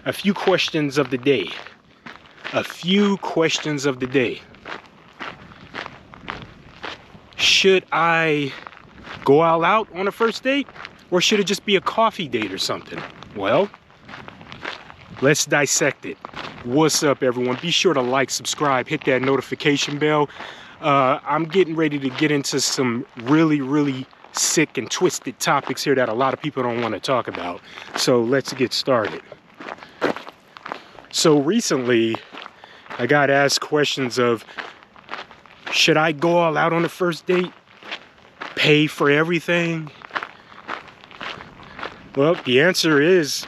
A few questions of the day. A few questions of the day. Should I go all out on a first date? Or should it just be a coffee date or something? Well, let's dissect it. What's up, everyone? Be sure to like, subscribe, hit that notification bell. I'm getting ready to get into some really sick and twisted topics here that a lot of people don't want to talk about. So let's get started. So recently, I got asked questions of, should I go all out on the first date? Pay for everything? Well, the answer is,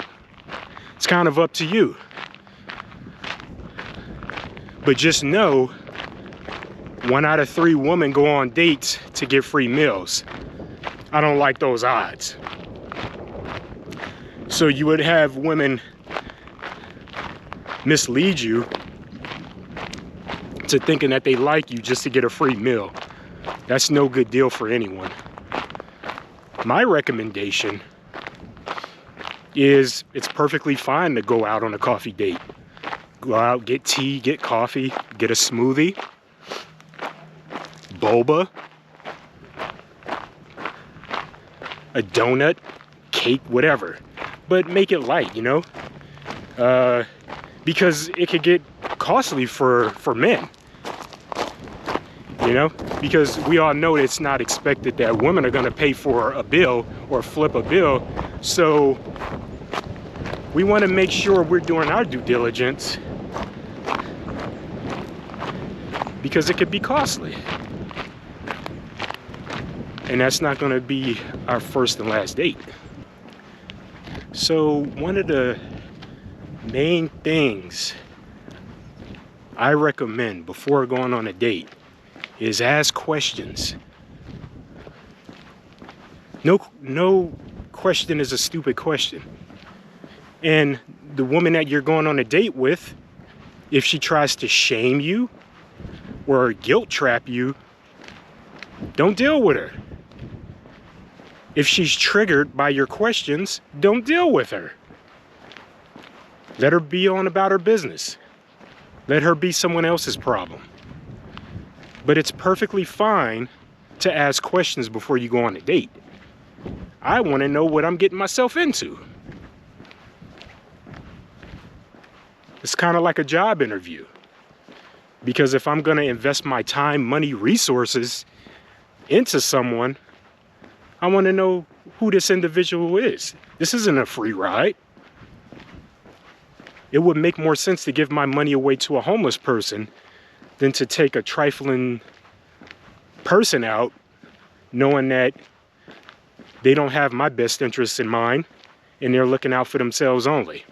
it's kind of up to you. But just know, 1 out of 3 women go on dates to get free meals. I don't like those odds. So you would have women mislead you to thinking that they like you just to get a free meal. That's no good deal for anyone. My recommendation is it's perfectly fine to go out on a coffee date. Go out, get tea, get coffee, get a smoothie, boba, a donut, cake, whatever. But make it light, you know? Because it could get costly for men. You know? Because we all know it's not expected that women are gonna pay for a bill or flip a bill. So we wanna make sure we're doing our due diligence, because it could be costly. And that's not gonna be our first and last date. So one of the main things I recommend before going on a date is ask questions. No question is a stupid question. And the woman that you're going on a date with, if she tries to shame you or guilt trap you, don't deal with her. If she's triggered by your questions, don't deal with her. Let her be on about her business. Let her be someone else's problem. But it's perfectly fine to ask questions before you go on a date. I want to know what I'm getting myself into. It's kind of like a job interview. Because if I'm going to invest my time, money, resources into someone, I want to know who this individual is. This isn't a free ride. It would make more sense to give my money away to a homeless person than to take a trifling person out knowing that they don't have my best interests in mind and they're looking out for themselves only.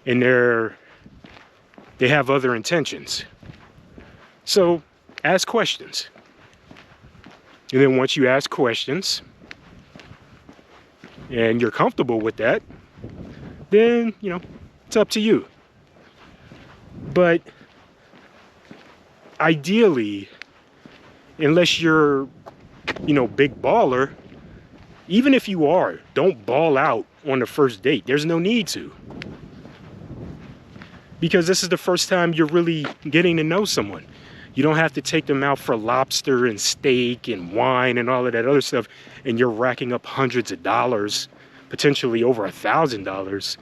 And they have other intentions. So ask questions. And then once you ask questions and you're comfortable with that, then, you know, it's up to you. But ideally, unless you're, you know, big baller, even if you are, don't ball out on the first date. There's no need to. Because this is the first time you're really getting to know someone. You don't have to take them out for lobster and steak and wine and all of that other stuff, and you're racking up hundreds of dollars, potentially over $1,000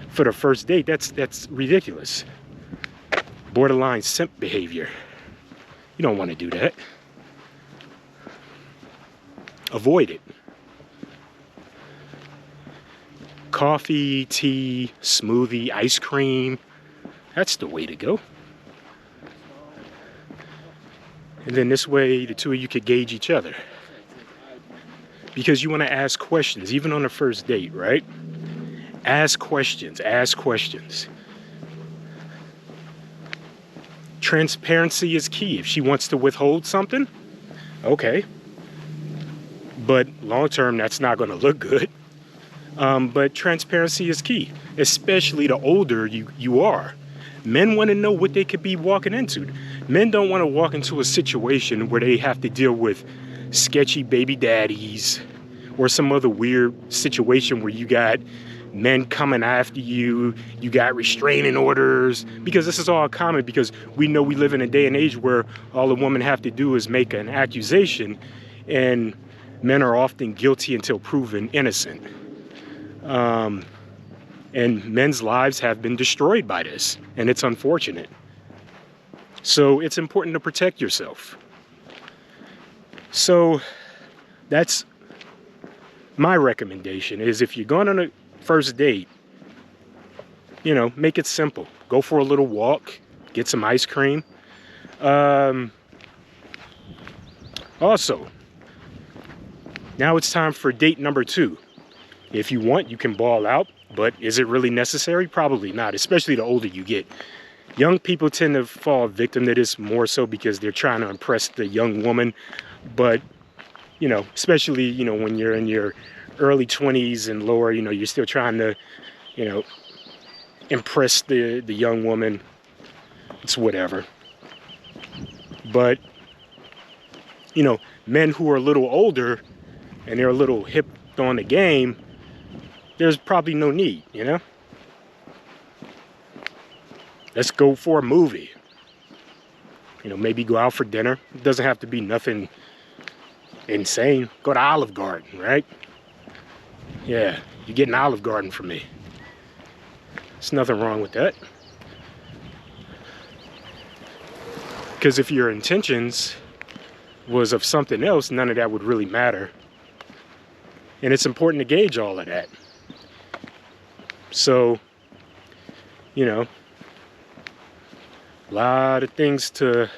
for the first date. That's ridiculous. Borderline simp behavior. You don't want to do that. Avoid it. Coffee, tea, smoothie, ice cream. That's the way to go. And then this way, the two of you could gauge each other. Because you want to ask questions, even on the first date, right? Ask questions, ask questions. Transparency is key. If she wants to withhold something, okay. But long term, that's not going to look good. But transparency is key, especially the older you are. Men want to know what they could be walking into. Men don't want to walk into a situation where they have to deal with sketchy baby daddies or some other weird situation where you got men coming after you, you got restraining orders, because this is all common, because we know we live in a day and age where all a woman have to do is make an accusation, and men are often guilty until proven innocent. And men's lives have been destroyed by this, and it's unfortunate. So it's important to protect yourself. So that's my recommendation, is if you're going on a first date, you know, make it simple. Go for a little walk, get some ice cream. Also, now it's time for date number 2. If you want, you can ball out, but is it really necessary? Probably not, especially the older you get. Young people tend to fall victim to this more so because they're trying to impress the young woman. But, you know, especially, you know, when you're in your early 20s and lower, you know, you're still trying to, you know, impress the young woman. It's whatever. But, you know, men who are a little older and they're a little hip on the game, there's probably no need, you know? Let's go for a movie. You know, maybe go out for dinner. It doesn't have to be nothing insane. Go to Olive Garden, right? Yeah, you get an Olive Garden from me. There's nothing wrong with that. Because if your intentions was of something else, none of that would really matter. And it's important to gauge all of that. So, you know, a lot of things to